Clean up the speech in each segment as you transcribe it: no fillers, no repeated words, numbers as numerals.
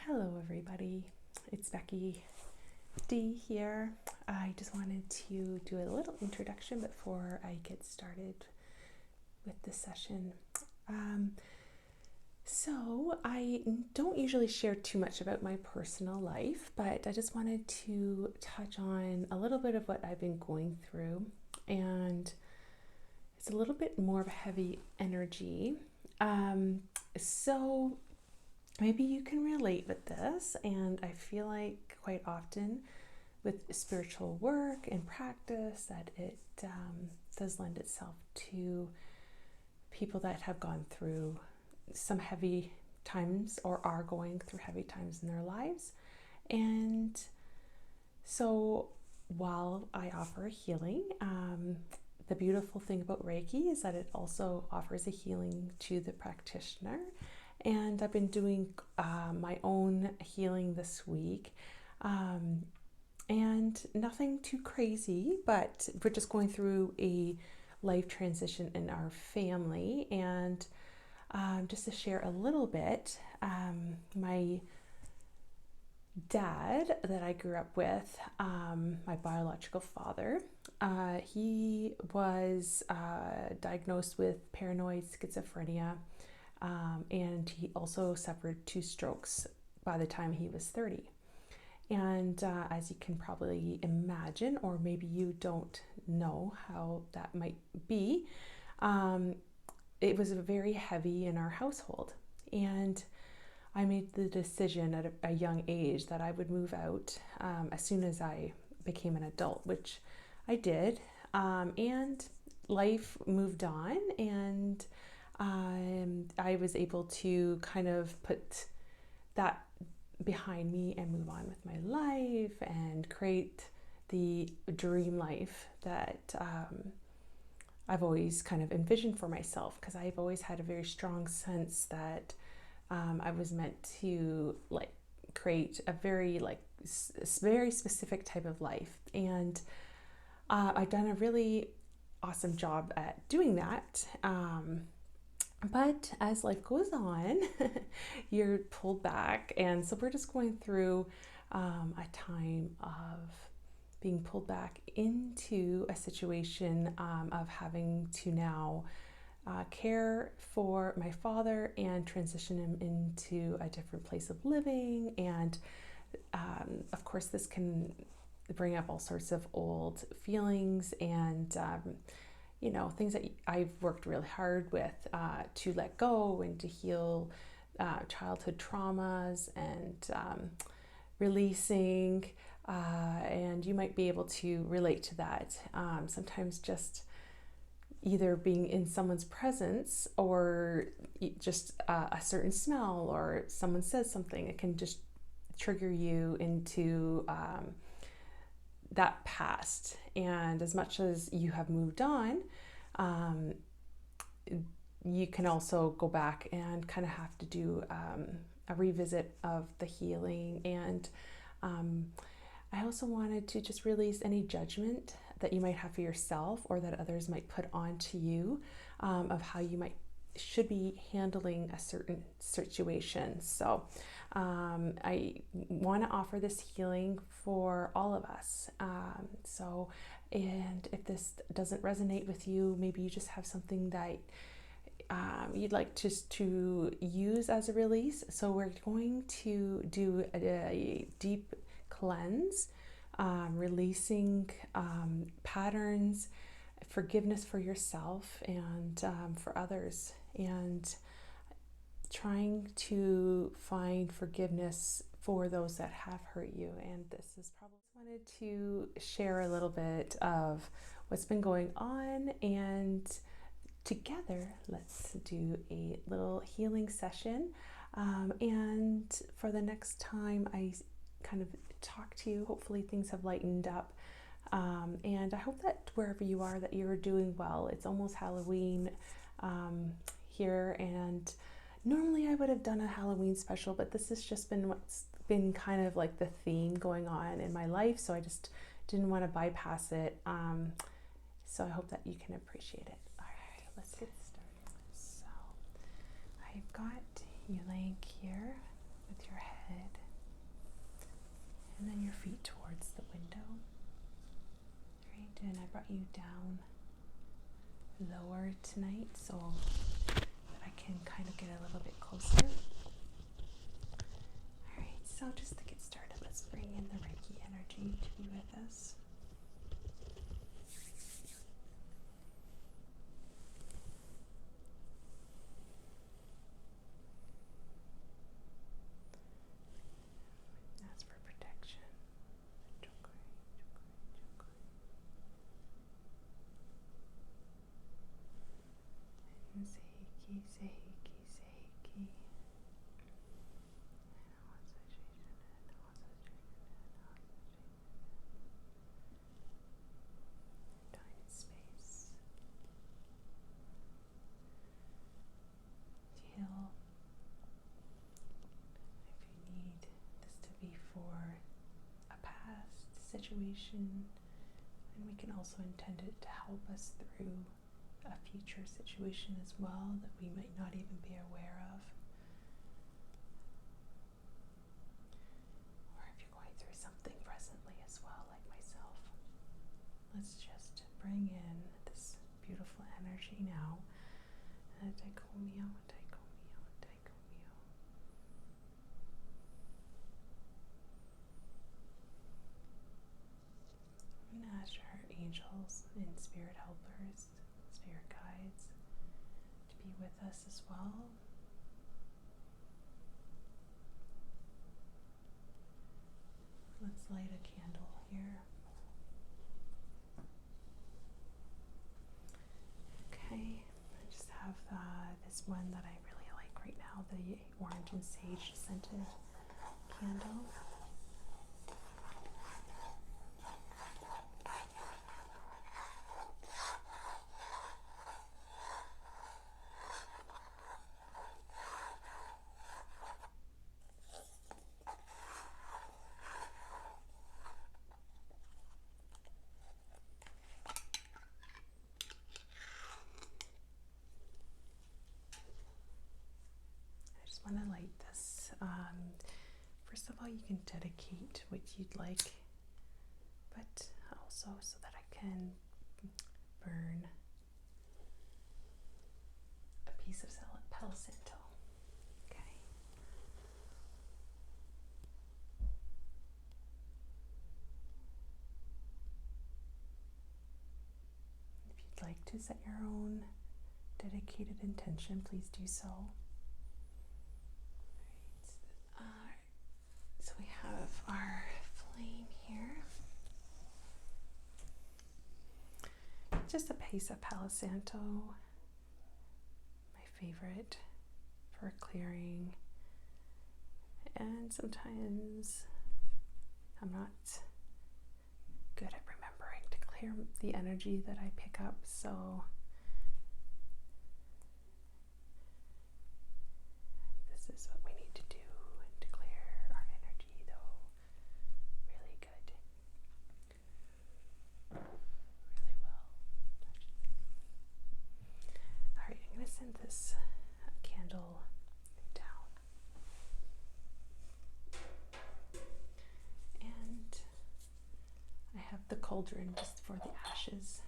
Hello everybody, it's Becky D here. I just wanted to do a little introduction before I get started with this session. So I don't usually share too much about my personal life, but I just wanted to touch on a little bit of what I've been going through, and it's a little bit more of a heavy energy. So maybe you can relate with this, and I feel like quite often with spiritual work and practice that it does lend itself to people that have gone through some heavy times or are going through heavy times in their lives. And so while I offer healing, the beautiful thing about Reiki is that it also offers a healing to the practitioner. And I've been doing my own healing this week, and nothing too crazy, but we're just going through a life transition in our family. And just to share a little bit, my dad that I grew up with, my biological father, he was diagnosed with paranoid schizophrenia. And he also suffered 2 strokes by the time he was 30. And as you can probably imagine, or maybe you don't know how that might be, it was very heavy in our household. And I made the decision at a young age that I would move out as soon as I became an adult, which I did. And life moved on, and I was able to kind of put that behind me and move on with my life and create the dream life that I've always kind of envisioned for myself, because I've always had a very strong sense that I was meant to create a very specific type of life. And I've done a really awesome job at doing that. But as life goes on, you're pulled back. And so we're just going through a time of being pulled back into a situation of having to now care for my father and transition him into a different place of living. And of course, this can bring up all sorts of old feelings and things that I've worked really hard with to let go and to heal childhood traumas and releasing. And you might be able to relate to that. Sometimes just either being in someone's presence or just a certain smell or someone says something, it can just trigger you into that past. And as much as you have moved on, you can also go back and kind of have to do a revisit of the healing. And I also wanted to just release any judgment that you might have for yourself or that others might put onto you of how you should be handling a certain situation. So I want to offer this healing for all of us. And if this doesn't resonate with you, maybe you just have something that you'd like just to use as a release. So we're going to do a deep cleanse, releasing patterns, forgiveness for yourself and for others, and trying to find forgiveness for those that have hurt you. And this is probably wanted to share a little bit of what's been going on, and together let's do a little healing session. And for the next time I kind of talk to you, hopefully things have lightened up. And I hope that wherever you are, that you're doing well. It's almost Halloween here, and normally I would have done a Halloween special, but this has just been what's been kind of like the theme going on in my life, so I just didn't want to bypass it. So I hope that you can appreciate it. All right, let's get started. So I've got you laying here with your head And then your feet towards the window. Right, and I brought you down lower tonight so that I can kind of get a little bit closer. Alright, so just to get started, let's bring in the Reiki energy to be with us. That's for protection. And Seiki, Seiki, Seiki. Time and space. Heal. If you need this to be for a past situation, and we can also intend it to help us through a future situation as well that we might not even be aware of. Or if you're going through something presently as well, like myself. Let's just bring in this beautiful energy now. Daikomyo, Daikomyo, Daikomyo. And ask our angels and spirit helpers, spirit guides, to be with us as well. Let's light a candle here. Okay, I just have this one that I really like right now, the orange and sage scented candle. Want to light this. First of all, you can dedicate what you'd like, but also so that I can burn a piece of Palo Santo. Okay. If you'd like to set your own dedicated intention, please do so. So we have our flame here. Just a piece of Palo Santo, my favorite for clearing. And sometimes I'm not good at remembering to clear the energy that I pick up, so this is what we need to do. Send this candle down. And I have the cauldron just for the ashes.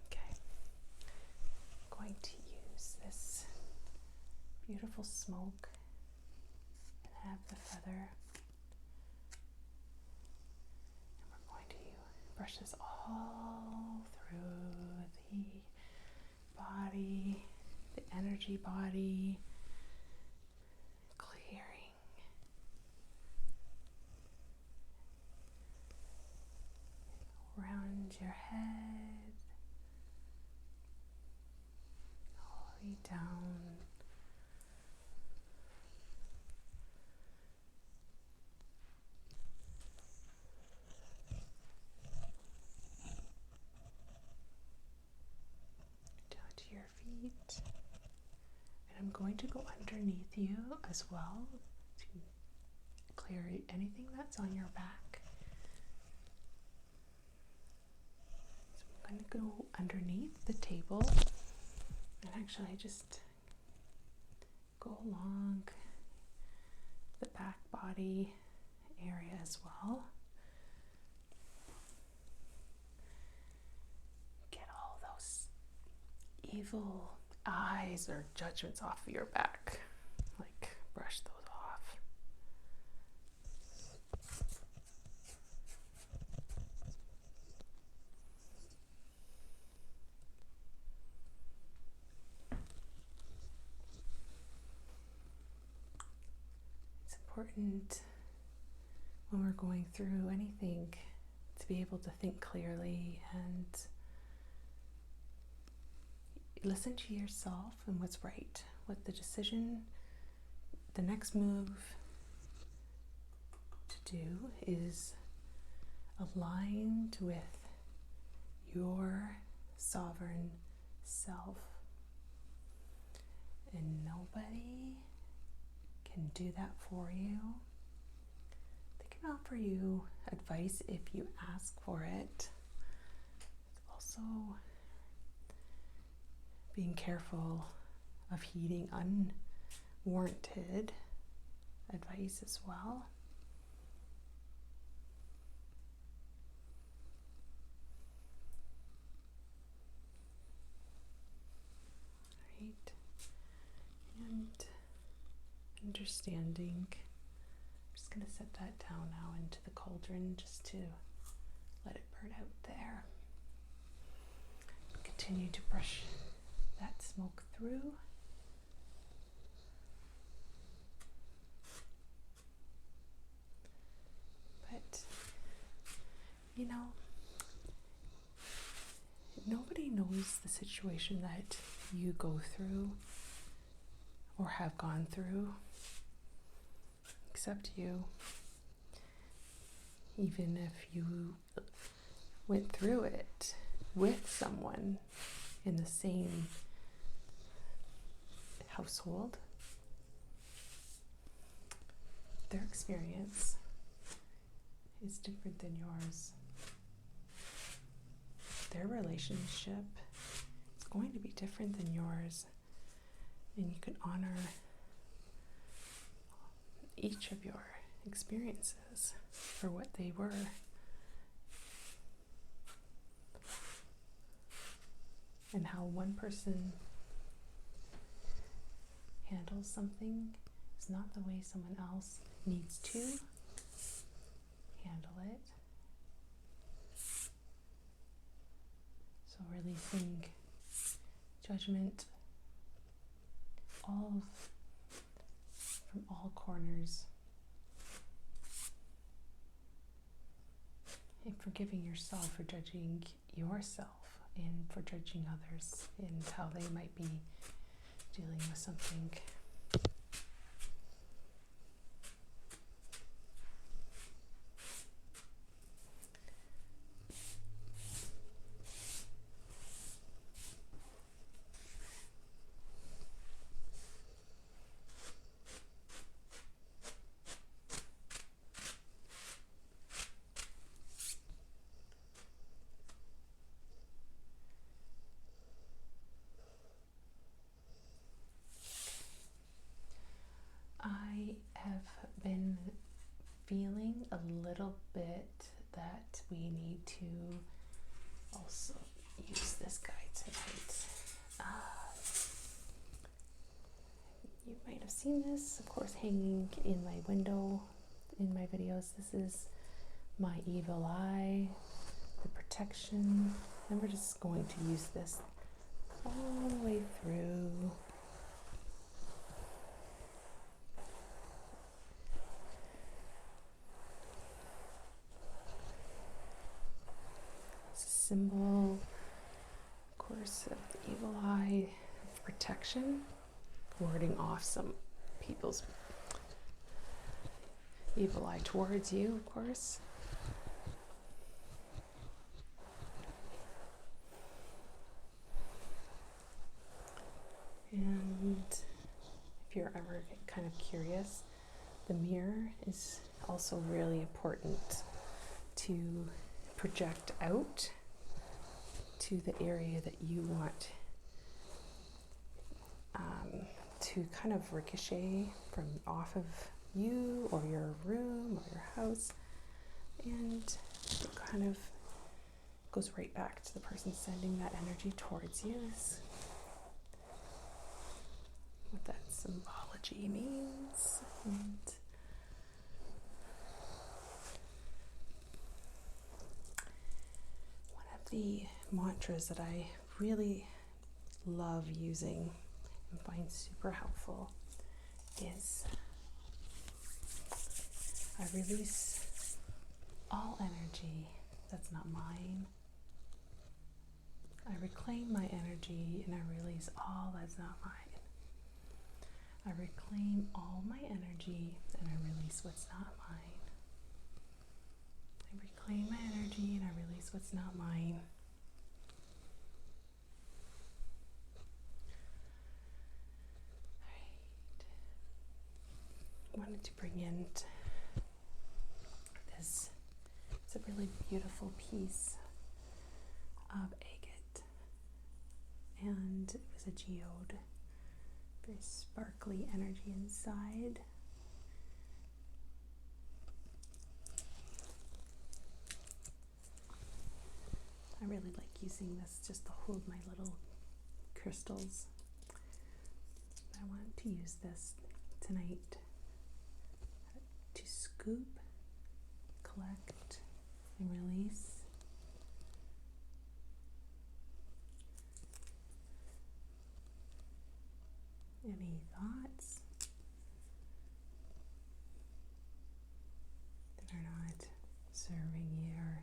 Okay. I'm going to use this beautiful smoke and I have the feather. And we're going to brush this all through the body, the energy body, clearing. Around your head, all the way down. Your feet, and I'm going to go underneath you as well to clear anything that's on your back. So I'm going to go underneath the table and actually just go along the back body area as well. Get all those evil eyes or judgments off of your back. Like, brush those off. It's important when we're going through anything to be able to think clearly and listen to yourself and what's right, what the decision, the next move to do is aligned with your sovereign self. And nobody can do that for you. They can offer you advice if you ask for it. It's also being careful of heeding unwarranted advice as well. Right. And understanding. I'm just going to set that down now into the cauldron just to let it burn out there. Continue to brush that smoke through. But, you know, nobody knows the situation that you go through or have gone through except you. Even if you went through it with someone in the same household, their experience is different than yours. Their relationship is going to be different than yours, and you can honor each of your experiences for what they were. And how one person handles something is not the way someone else needs to handle it. So releasing judgment from all corners, and forgiving yourself for judging yourself and for judging others and how they might be dealing with something. I have been feeling a little bit that we need to also use this guide tonight. You might have seen this, of course, hanging in my window in my videos. This is my evil eye, the protection, and we're just going to use this all the way through. Symbol, of course, of the evil eye of protection, warding off some people's evil eye towards you, of course. And if you're ever kind of curious, the mirror is also really important to project out to the area that you want to kind of ricochet from off of you or your room or your house, and it kind of goes right back to the person sending that energy towards you. Is what that symbology means. And one of the mantras that I really love using and find super helpful is I release all energy that's not mine. I reclaim my energy and I release all that's not mine. I reclaim all my energy and I release what's not mine. I reclaim my energy and I release what's not mine. Alright. I wanted to bring in this. It's a really beautiful piece of agate. And it was a geode. Very sparkly energy inside. I really like using this just to hold my little crystals. I want to use this tonight to scoop, collect, and release any thoughts that are not serving your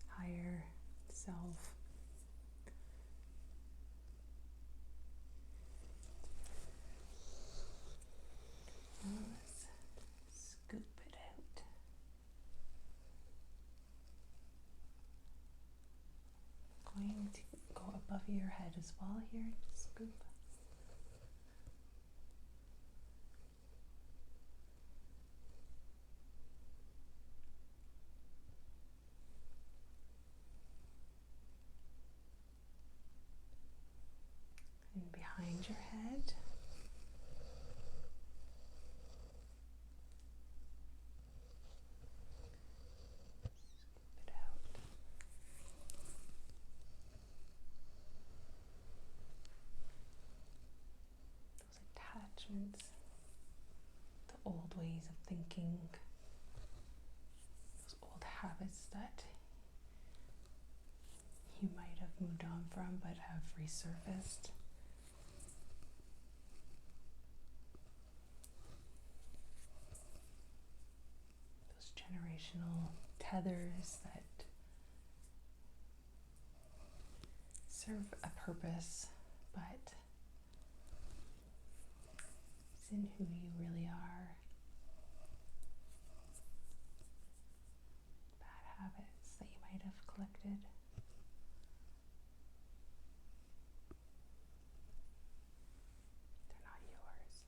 higher self. Now let's scoop it out. I'm going to go above your head as well here. Scoop. And behind your head. Scoop it out. Those attachments, the old ways of thinking, those old habits that you might have moved on from but have resurfaced. Those generational tethers that serve a purpose, but isn't who you really are. Bad habits that you might have collected. They're not yours.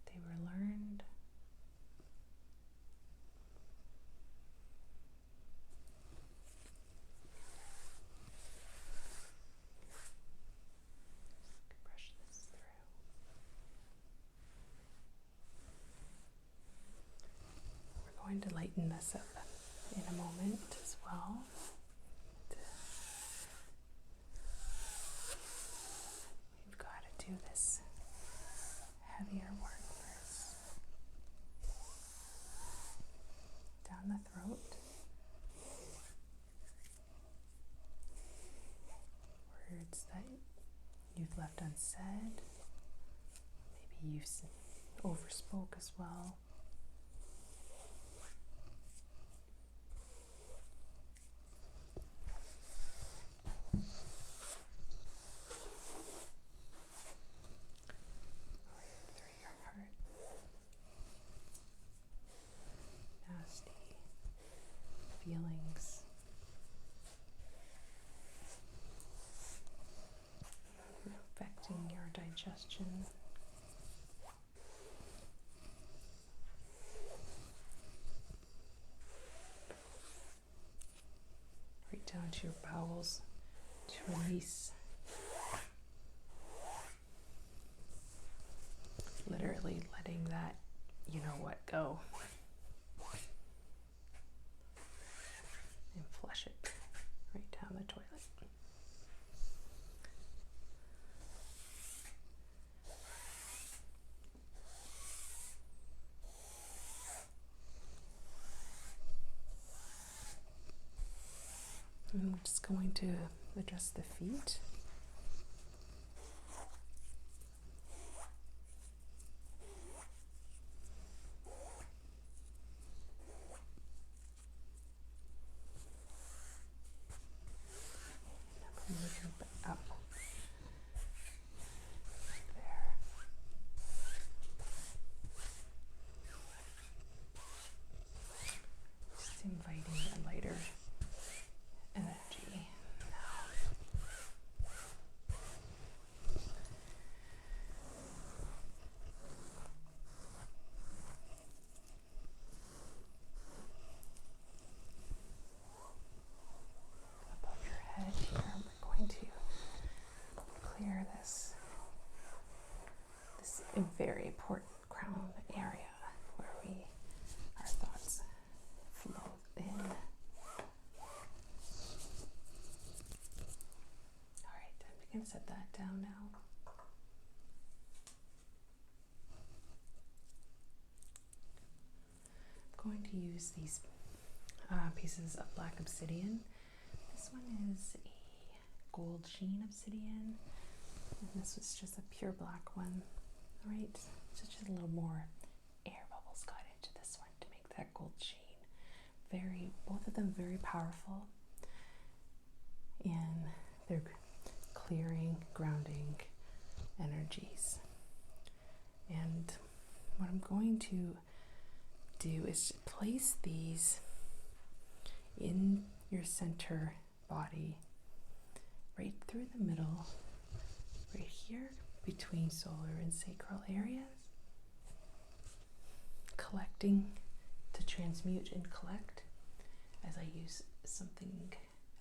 They were learned. Brush this through. We're going to lighten this up in a moment as well. We've got to do this heavier work first. Down the throat. Words that you've left unsaid. Maybe you've overspoke as well. Through your heart. Nasty feelings. Affecting your digestion. Right down to your bowels to release. Literally letting that you know what, go and flush it right down the toilet. I'm just going to adjust the feet. Up there. Just inviting a lighter energy now. Above your head here, we're going to clear this very important crown area where our thoughts flow in. All right, I'm going to set that down now. I'm going to use these pieces of black obsidian. This one is a gold sheen obsidian, and this was just a pure black one. All right, so just a little more air bubbles got into this one to make that gold sheen. Both of them very powerful in their clearing, grounding energies. And what I'm going to do is place these in your center body, right through the middle, right here between solar and sacral areas, collecting to transmute and collect as I use something.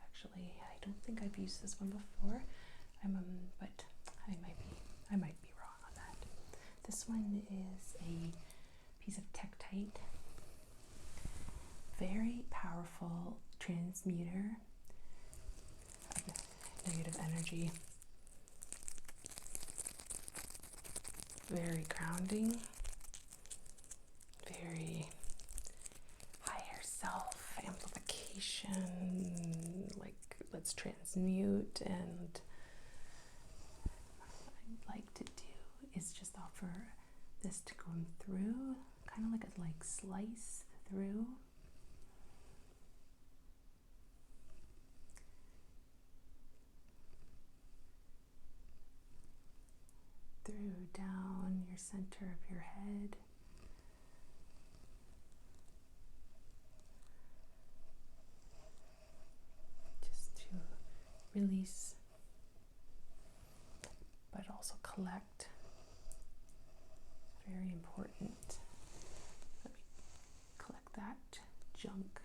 Actually, I don't think I've used this one before, but I might be wrong on that. This one is a piece of Tektite, very powerful transmuter of negative energy, very grounding, very higher self amplification, like let's transmute. And what I'd like to do is just offer this to go through, kind of like a slice through. Through down your center of your head. Just to release, but also collect. Very important. Let me collect that junk.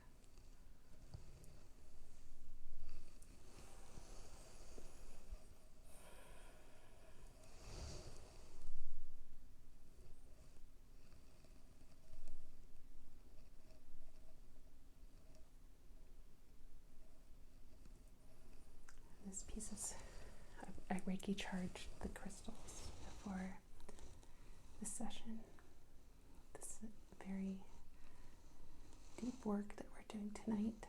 This piece is, I Reiki charged the crystals before this session. This very deep work that we're doing tonight.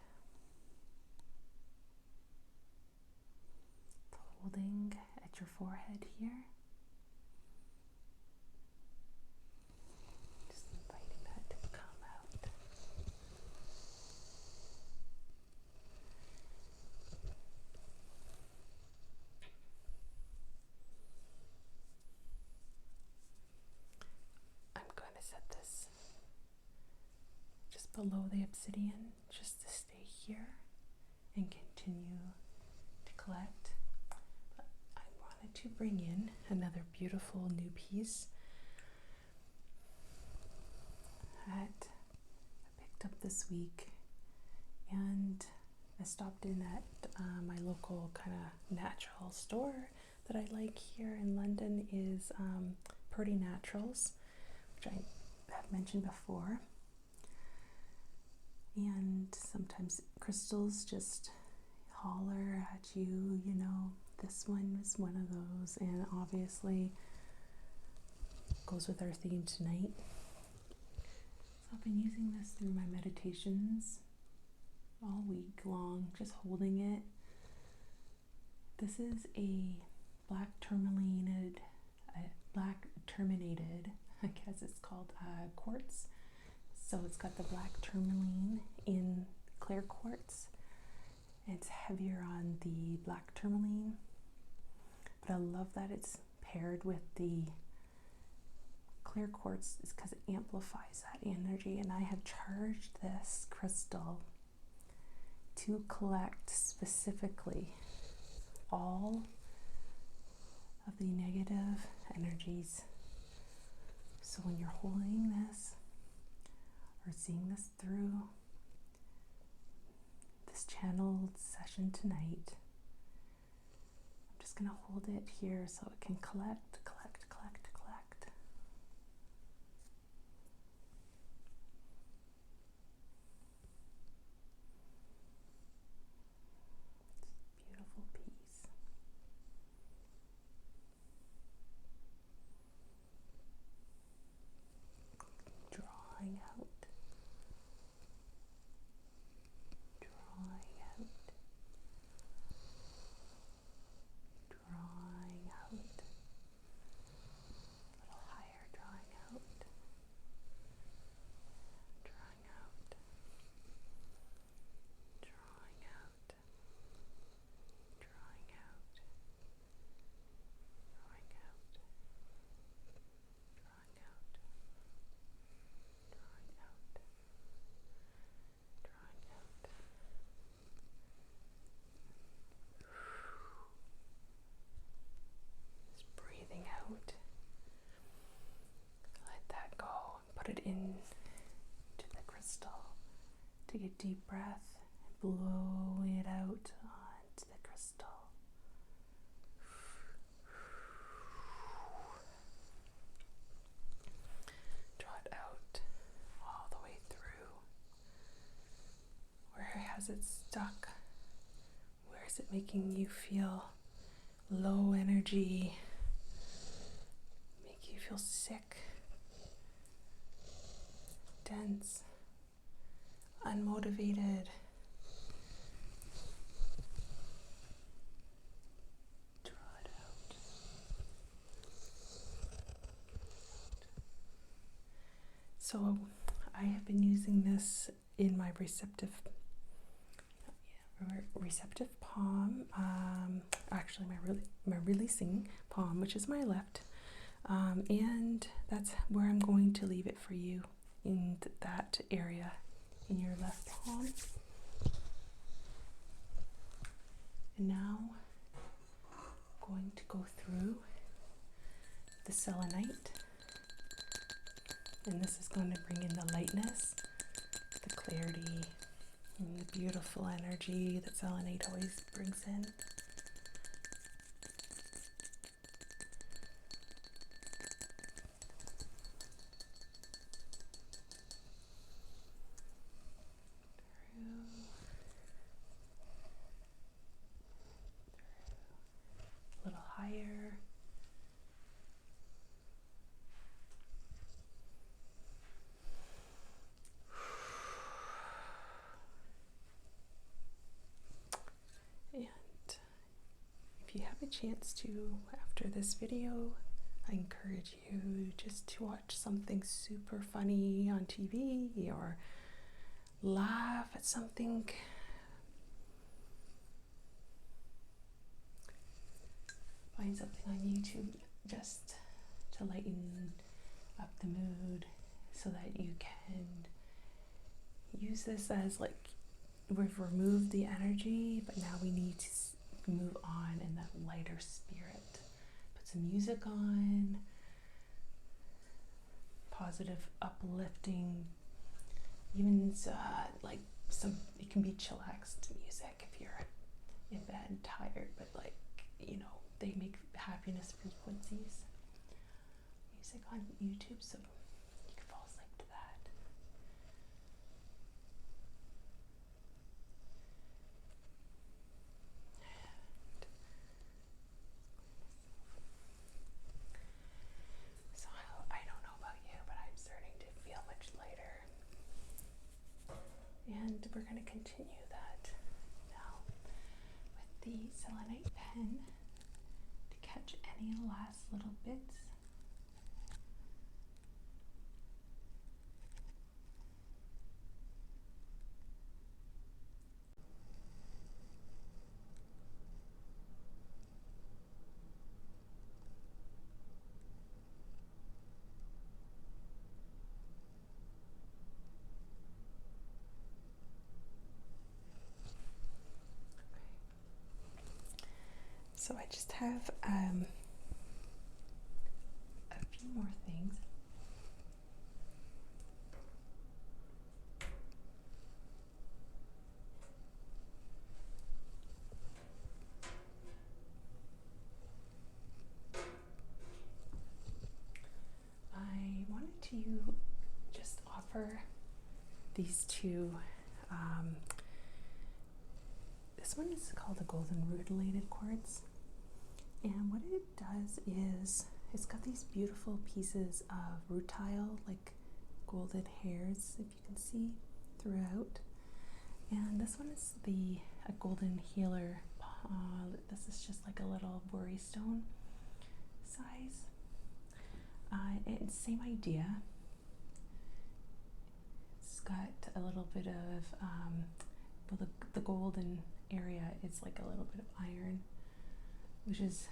Holding at your forehead here. Just inviting that to come out. I'm going to set this just below the obsidian, just to stay here and continue to collect. But I wanted to bring in another beautiful new piece that I picked up this week, and I stopped in at my local kind of natural store that I like here in London is Pretty Naturals, which I have mentioned before. And sometimes crystals just holler at you, you know, this one is one of those, and obviously goes with our theme tonight. So I've been using this through my meditations all week long, just holding it. This is a black terminated, I guess it's called quartz. So it's got the black tourmaline in clear quartz. It's heavier on the black tourmaline, but I love that it's paired with the clear quartz because it amplifies that energy. And I have charged this crystal to collect specifically all of the negative energies. So when you're holding this or seeing this through this channeled session tonight, I'm just going to hold it here so it can collect. Beautiful piece. Drawing out. Take a deep breath and blow it out onto the crystal. Draw it out all the way through. Where has it stuck? Where is it making you feel low energy? Make you feel sick, dense, unmotivated. Draw it out. So I have been using this in my receptive palm, actually my releasing palm, which is my left, and that's where I'm going to leave it for you, in that area in your left palm. And now I'm going to go through the selenite, and this is going to bring in the lightness, the clarity, and the beautiful energy that selenite always brings in. A little higher. If you have a chance to, after this video, I encourage you just to watch something super funny on TV or laugh at something. Find something on YouTube just to lighten up the mood so that you can use this as like, we've removed the energy, but now we need to move on in that lighter spirit. Put some music on, positive, uplifting, even like it can be chillaxed music if you're in bed and tired, but like, you know, they make happiness frequencies. Music on YouTube so you can fall asleep. continue that now with the selenite pen to catch any last little bits. So I just have a few more things. I wanted to just offer these two. This one is called the Golden Rutilated Quartz. And what it does is it's got these beautiful pieces of rutile, like golden hairs, if you can see throughout. And this one is a golden healer. This is just like a little worry stone size. And same idea. It's got a little bit of the golden area is like a little bit of iron, which is,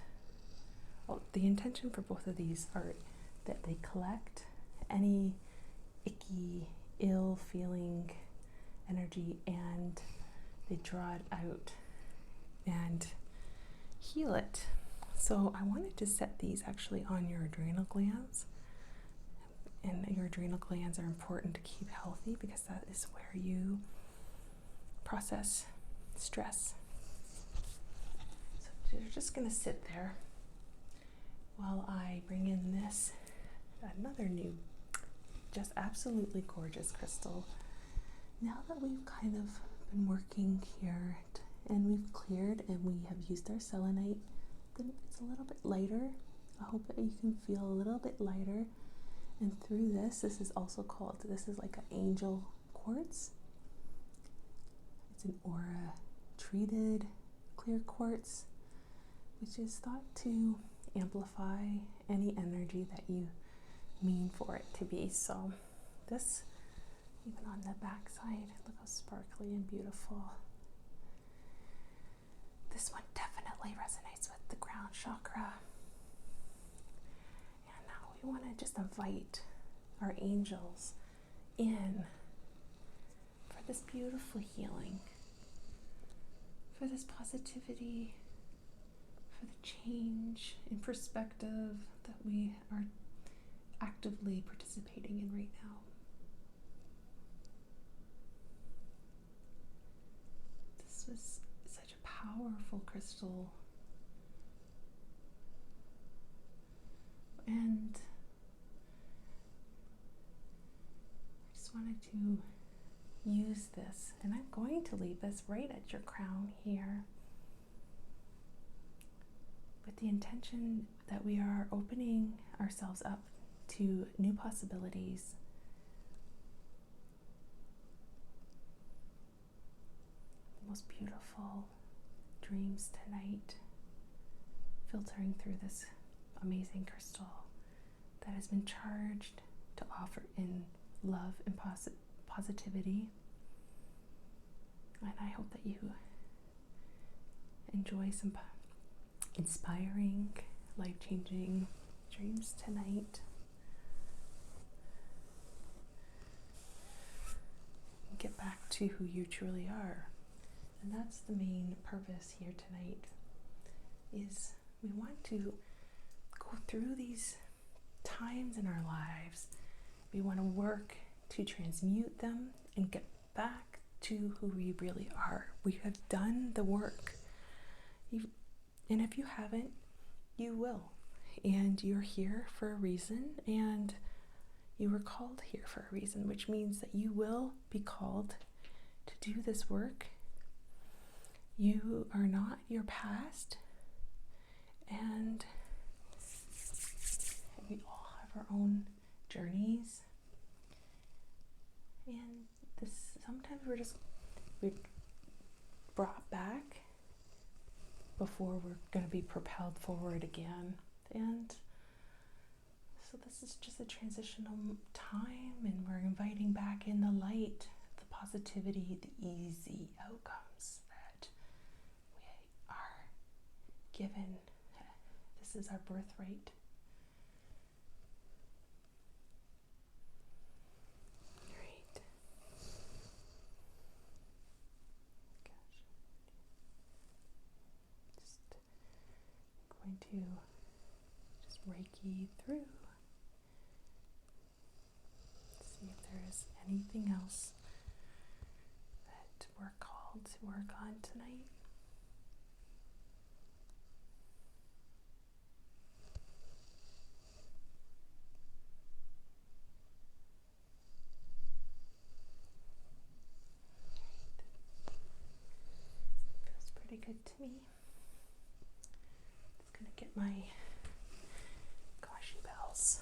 the intention for both of these are that they collect any icky, ill feeling energy and they draw it out and heal it. So I wanted to set these actually on your adrenal glands, and your adrenal glands are important to keep healthy because that is where you process stress. So they're just going to sit there while I bring in this, another new, just absolutely gorgeous crystal. Now that we've kind of been working here and we've cleared and we have used our selenite, then it's a little bit lighter. I hope that you can feel a little bit lighter. And through this is also called, this is like an angel quartz. It's an aura treated clear quartz, which is thought to amplify any energy that you mean for it to be. So this, even on the back side, look how sparkly and beautiful. This one definitely resonates with the crown chakra. And now we want to just invite our angels in for this beautiful healing, for this positivity, for the change in perspective that we are actively participating in right now. This was such a powerful crystal, and I just wanted to use this, and I'm going to leave this right at your crown here with the intention that we are opening ourselves up to new possibilities. The most beautiful dreams tonight, filtering through this amazing crystal that has been charged to offer in love and positivity. And I hope that you enjoy some inspiring, life-changing dreams tonight. Get back to who you truly are. And that's the main purpose here tonight, is we want to go through these times in our lives. We want to work to transmute them and get back to who we really are. We have done the work. And if you haven't, you will. And you're here for a reason, and you were called here for a reason, which means that you will be called to do this work. You are not your past, and we all have our own journeys. And this, sometimes we're brought back before we're going to be propelled forward again. And so this is just a transitional time, and we're inviting back in the light, the positivity, the easy outcomes that we are given. This is our birthright. Right. Gosh. Just going to just Reiki through. See if there is anything else that we're called to work on tonight. Feels pretty good to me. Just gonna get my Goshi bells.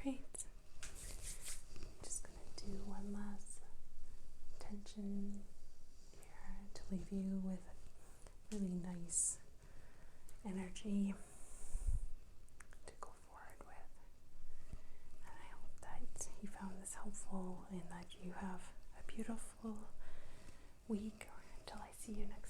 Alright, just going to do one last intention here to leave you with really nice energy to go forward with. And I hope that you found this helpful and that you have a beautiful week until I see you next